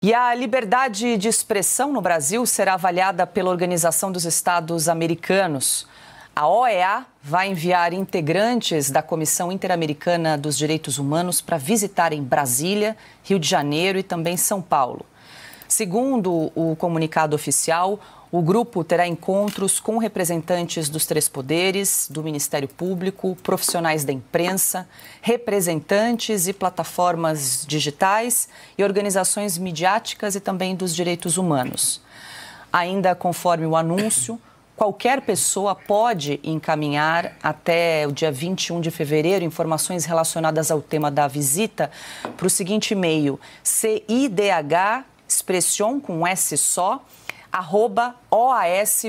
E a liberdade de expressão no Brasil será avaliada pela Organização dos Estados Americanos. A OEA vai enviar integrantes da Comissão Interamericana dos Direitos Humanos para visitarem Brasília, Rio de Janeiro e também São Paulo. Segundo o comunicado oficial, o grupo terá encontros com representantes dos três poderes, do Ministério Público, profissionais da imprensa, representantes e plataformas digitais e organizações midiáticas e também dos direitos humanos. Ainda conforme o anúncio, qualquer pessoa pode encaminhar até o dia 21 de fevereiro informações relacionadas ao tema da visita para o seguinte e-mail: CIDH expression com S só, @oas.org.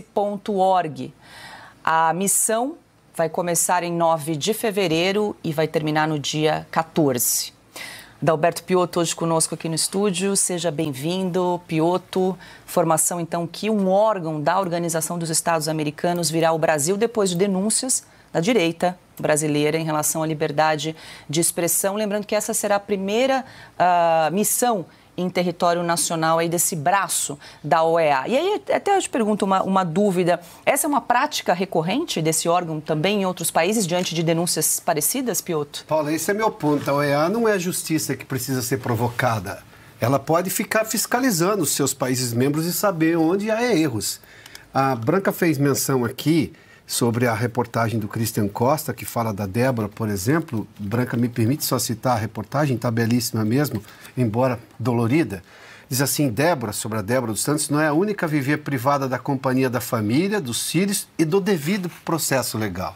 A missão vai começar em 9 de fevereiro e vai terminar no dia 14. Adalberto Piotto hoje conosco aqui no estúdio. Seja bem-vindo, Piotto. Informação, então, que um órgão da Organização dos Estados Americanos virá ao Brasil depois de denúncias da direita brasileira em relação à liberdade de expressão. Lembrando que essa será a primeira missão em território nacional aí desse braço da OEA. E aí até eu te pergunto uma dúvida, essa é uma prática recorrente desse órgão também em outros países diante de denúncias parecidas, Piotto? Paula, esse é meu ponto. A OEA não é a justiça que precisa ser provocada. Ela pode ficar fiscalizando os seus países membros e saber onde há erros. A Branca fez menção aqui sobre a reportagem do Christian Costa, que fala da Débora, por exemplo. Branca, me permite só citar a reportagem, está belíssima mesmo, embora dolorida. Diz assim: Débora, sobre a Débora dos Santos, não é a única a viver privada da companhia da família, dos filhos e do devido processo legal.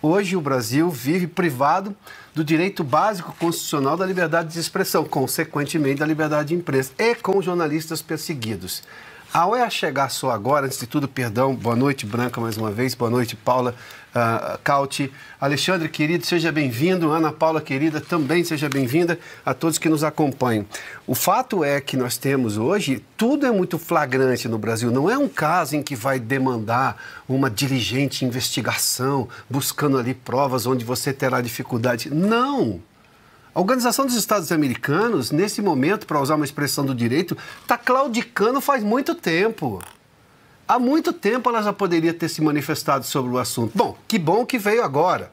Hoje o Brasil vive privado do direito básico constitucional da liberdade de expressão, consequentemente da liberdade de imprensa, e com jornalistas perseguidos. A OEA chegar só agora, antes de tudo, perdão, boa noite, Branca, mais uma vez, boa noite, Paula, Cauti, Alexandre, querido, seja bem-vindo, Ana Paula, querida, também seja bem-vinda, a todos que nos acompanham. O fato é que nós temos hoje, tudo é muito flagrante no Brasil, não é um caso em que vai demandar uma diligente investigação, buscando ali provas onde você terá dificuldade, não! A Organização dos Estados Americanos, nesse momento, para usar uma expressão do direito, está claudicando faz muito tempo. Há muito tempo ela já poderia ter se manifestado sobre o assunto. Bom que veio agora.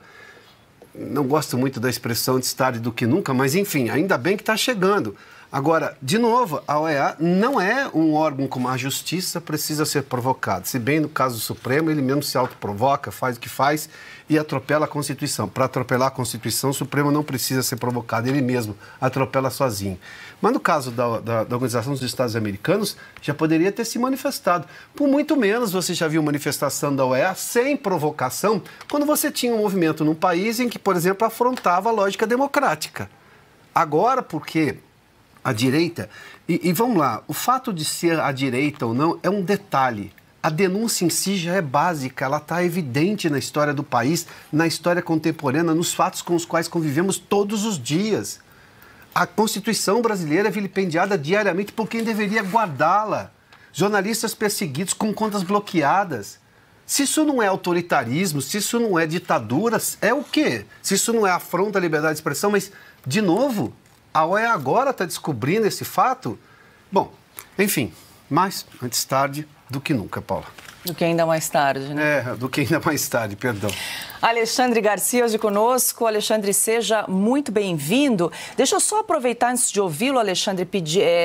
Não gosto muito da expressão de tarde do que nunca, mas enfim, ainda bem que está chegando. Agora, de novo, a OEA não é um órgão como a justiça precisa ser provocado. Se bem no caso do Supremo, ele mesmo se autoprovoca, faz o que faz e atropela a Constituição. Para atropelar a Constituição, o Supremo não precisa ser provocado, ele mesmo atropela sozinho. Mas no caso da Organização dos Estados Americanos, já poderia ter se manifestado. Por muito menos você já viu manifestação da OEA sem provocação, quando você tinha um movimento num país em que, por exemplo, afrontava a lógica democrática. Agora, porque a direita, e vamos lá, o fato de ser a direita ou não é um detalhe. A denúncia em si já é básica, ela está evidente na história do país, na história contemporânea, nos fatos com os quais convivemos todos os dias. A Constituição brasileira é vilipendiada diariamente por quem deveria guardá-la. Jornalistas perseguidos com contas bloqueadas. Se isso não é autoritarismo, se isso não é ditadura, é o quê? Se isso não é afronta à liberdade de expressão, mas, de novo, a OEA agora está descobrindo esse fato? Bom, enfim, mas antes tarde do que nunca, Paula. Do que ainda mais tarde, né? Do que ainda mais tarde, perdão. Alexandre Garcia hoje conosco. Alexandre, seja muito bem-vindo. Deixa eu só aproveitar antes de ouvi-lo, Alexandre,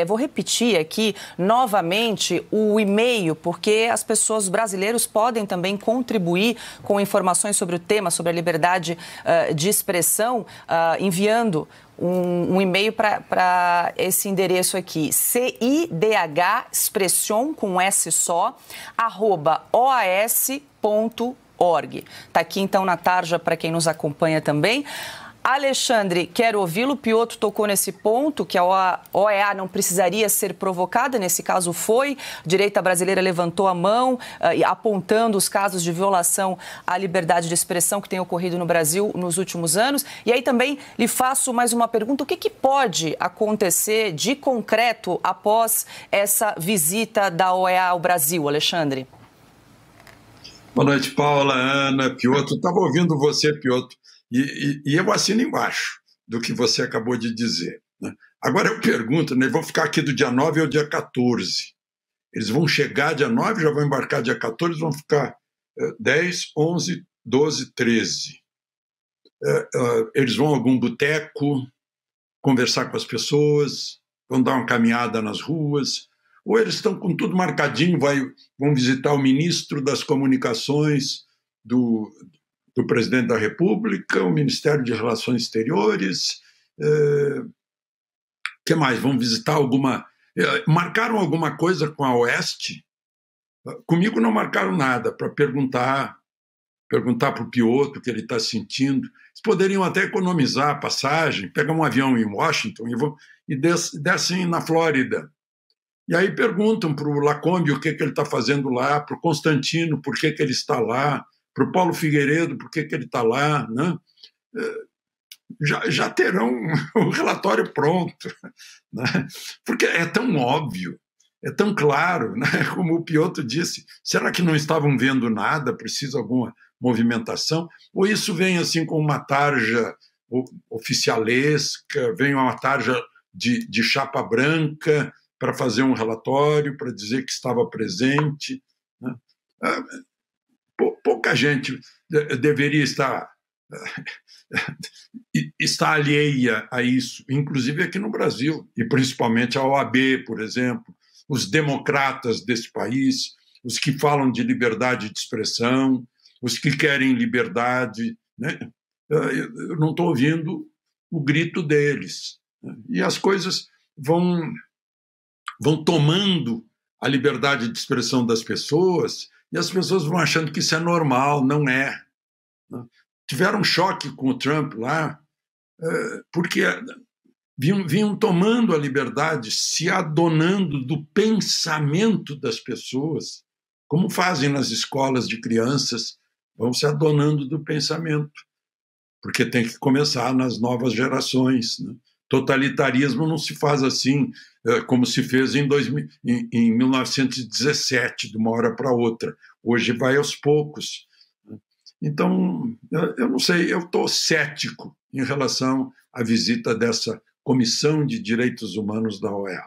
vou repetir aqui novamente o e-mail, porque as pessoas brasileiros podem também contribuir com informações sobre o tema, sobre a liberdade de expressão, enviando um e-mail para esse endereço aqui, CIDH expression com S só, @oas.org. Está aqui então na tarja para quem nos acompanha também. Alexandre, quero ouvi-lo. Piotto tocou nesse ponto, que a OEA não precisaria ser provocada, nesse caso foi. A direita brasileira levantou a mão, apontando os casos de violação à liberdade de expressão que tem ocorrido no Brasil nos últimos anos. E aí também lhe faço mais uma pergunta: o que pode acontecer de concreto após essa visita da OEA ao Brasil, Alexandre? Boa noite, Paula, Ana, Piotto. Estava ouvindo você, Piotto. E eu assino embaixo do que você acabou de dizer, né? Agora eu pergunto, né, eles vão ficar aqui do dia 9 ao dia 14. Eles vão chegar dia 9, já vão embarcar dia 14, vão ficar 10, 11, 12, 13. Eles vão a algum boteco, conversar com as pessoas, vão dar uma caminhada nas ruas, ou eles estão com tudo marcadinho, vão visitar o ministro das Comunicações do presidente da República, o Ministério de Relações Exteriores, que mais? Vão visitar marcaram alguma coisa com a Oeste? Comigo não marcaram nada, para perguntar para o Piotr o que ele está sentindo. Eles poderiam até economizar a passagem, pegar um avião em Washington e descem na Flórida. E aí perguntam para o Lacombe o que ele está fazendo lá, para o Constantino por que ele está lá, para o Paulo Figueiredo por que ele está lá, né? Já terão o relatório pronto, né? Porque é tão óbvio, é tão claro, né? Como o Piotr disse, será que não estavam vendo nada, precisa alguma movimentação? Ou isso vem assim com uma tarja oficialesca, vem uma tarja de chapa branca para fazer um relatório, para dizer que estava presente, né? Pouca gente deveria estar alheia a isso, inclusive aqui no Brasil, e principalmente a OAB, por exemplo, os democratas desse país, os que falam de liberdade de expressão, os que querem liberdade, né? Eu não estou ouvindo o grito deles, né? E as coisas vão tomando a liberdade de expressão das pessoas e as pessoas vão achando que isso é normal, não é, né? Tiveram um choque com o Trump lá, porque vinham tomando a liberdade, se adonando do pensamento das pessoas, como fazem nas escolas de crianças, vão se adonando do pensamento, porque tem que começar nas novas gerações, né? Totalitarismo não se faz assim, como se fez em 1917, de uma hora para outra. Hoje vai aos poucos. Então, eu não sei, eu estou cético em relação à visita dessa Comissão de Direitos Humanos da OEA.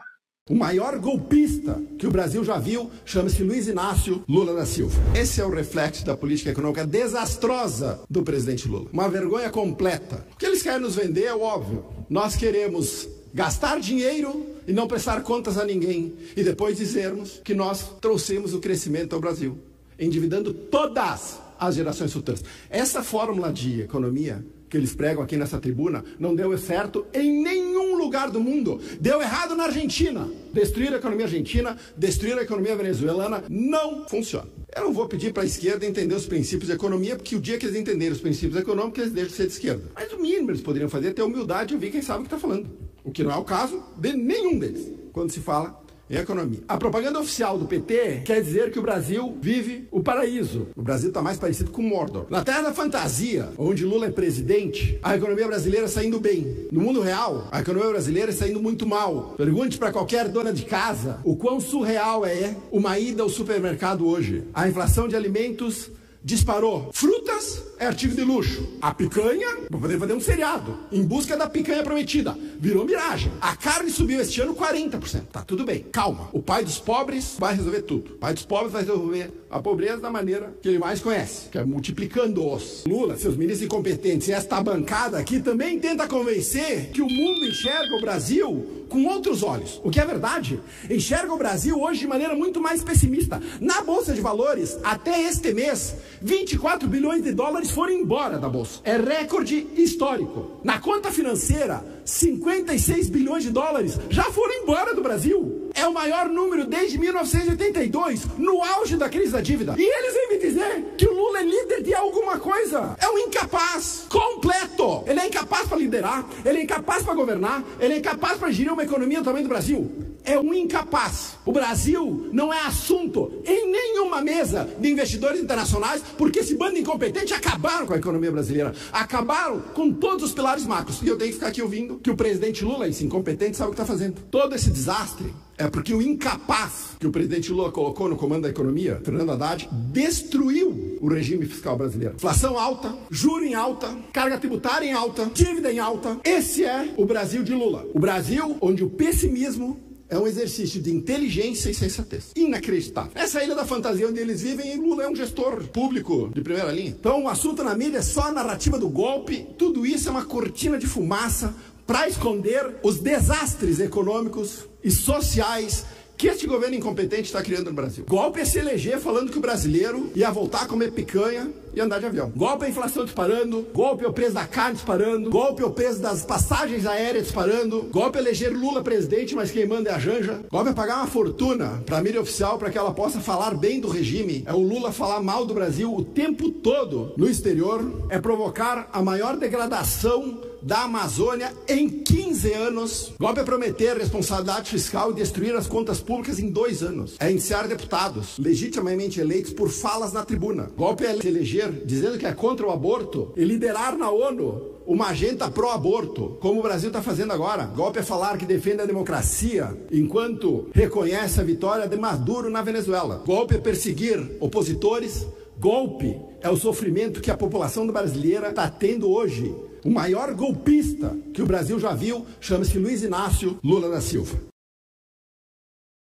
O maior golpista que o Brasil já viu chama-se Luiz Inácio Lula da Silva. Esse é o reflexo da política econômica desastrosa do presidente Lula. Uma vergonha completa. O que eles querem nos vender é óbvio. Nós queremos gastar dinheiro e não prestar contas a ninguém. E depois dizermos que nós trouxemos o crescimento ao Brasil, endividando todas as gerações futuras. Essa fórmula de economia que eles pregam aqui nessa tribuna não deu certo em nenhum lugar do mundo. Deu errado na Argentina. Destruir a economia argentina, destruir a economia venezuelana, não funciona. Eu não vou pedir para a esquerda entender os princípios de economia, porque o dia que eles entenderem os princípios econômicos, eles deixam de ser de esquerda. Mas o mínimo eles poderiam fazer é ter humildade e ouvir quem sabe o que está falando. O que não é o caso de nenhum deles, quando se fala em economia. A propaganda oficial do PT quer dizer que o Brasil vive o paraíso. O Brasil está mais parecido com Mordor. Na terra da fantasia, onde Lula é presidente, a economia brasileira está indo bem. No mundo real, a economia brasileira está indo muito mal. Pergunte para qualquer dona de casa o quão surreal é uma ida ao supermercado hoje. A inflação de alimentos disparou. Frutas é artigo de luxo. A picanha, vou poder fazer um seriado em busca da picanha prometida. Virou miragem. A carne subiu este ano 40%. Tá tudo bem. Calma. O pai dos pobres vai resolver tudo. O pai dos pobres vai resolver a pobreza da maneira que ele mais conhece, que é multiplicando-os. Lula, seus ministros incompetentes e esta bancada aqui também tenta convencer que o mundo enxerga o Brasil com outros olhos. O que é verdade, enxerga o Brasil hoje de maneira muito mais pessimista. Na Bolsa de Valores, até este mês, 24 bilhões de dólares foram embora da Bolsa. É recorde histórico. Na conta financeira, 56 bilhões de dólares já foram embora do Brasil. É o maior número desde 1982, no auge da crise da dívida. E eles vêm me dizer que o Lula é líder de alguma coisa. É um incapaz completo. Ele é incapaz para liderar, ele é incapaz para governar, ele é incapaz para gerir uma economia do tamanho do Brasil. é um incapaz. O Brasil não é assunto em nenhuma mesa de investidores internacionais, porque esse bando incompetente acabaram com a economia brasileira, acabaram com todos os pilares macros. E eu tenho que ficar aqui ouvindo que o presidente Lula, esse incompetente, sabe o que está fazendo. Todo esse desastre é porque o incapaz que o presidente Lula colocou no comando da economia, Fernando Haddad, destruiu o regime fiscal brasileiro. Inflação alta, juro em alta, carga tributária em alta, dívida em alta. Esse é o Brasil de Lula. O Brasil onde o pessimismo é um exercício de inteligência e sensatez. Inacreditável. Essa ilha da fantasia onde eles vivem, e Lula é um gestor público de primeira linha. Então o assunto na mídia é só a narrativa do golpe. Tudo isso é uma cortina de fumaça para esconder os desastres econômicos e sociais que este governo incompetente está criando no Brasil. Golpe é se eleger falando que o brasileiro ia voltar a comer picanha e andar de avião. Golpe é a inflação disparando, golpe é o preço da carne disparando, golpe é o preço das passagens aéreas disparando, golpe é eleger Lula presidente, mas quem manda é a Janja. Golpe é pagar uma fortuna para a mídia oficial para que ela possa falar bem do regime. É o Lula falar mal do Brasil o tempo todo no exterior. É provocar a maior degradação da Amazônia em 15 anos. Golpe é prometer responsabilidade fiscal e destruir as contas públicas em 2 anos. É indiciar deputados legitimamente eleitos por falas na tribuna. Golpe é se eleger dizendo que é contra o aborto e liderar na ONU uma agenda pró-aborto, como o Brasil está fazendo agora. Golpe é falar que defende a democracia enquanto reconhece a vitória de Maduro na Venezuela. Golpe é perseguir opositores. Golpe é o sofrimento que a população brasileira está tendo hoje. O maior golpista que o Brasil já viu chama-se Luiz Inácio Lula da Silva.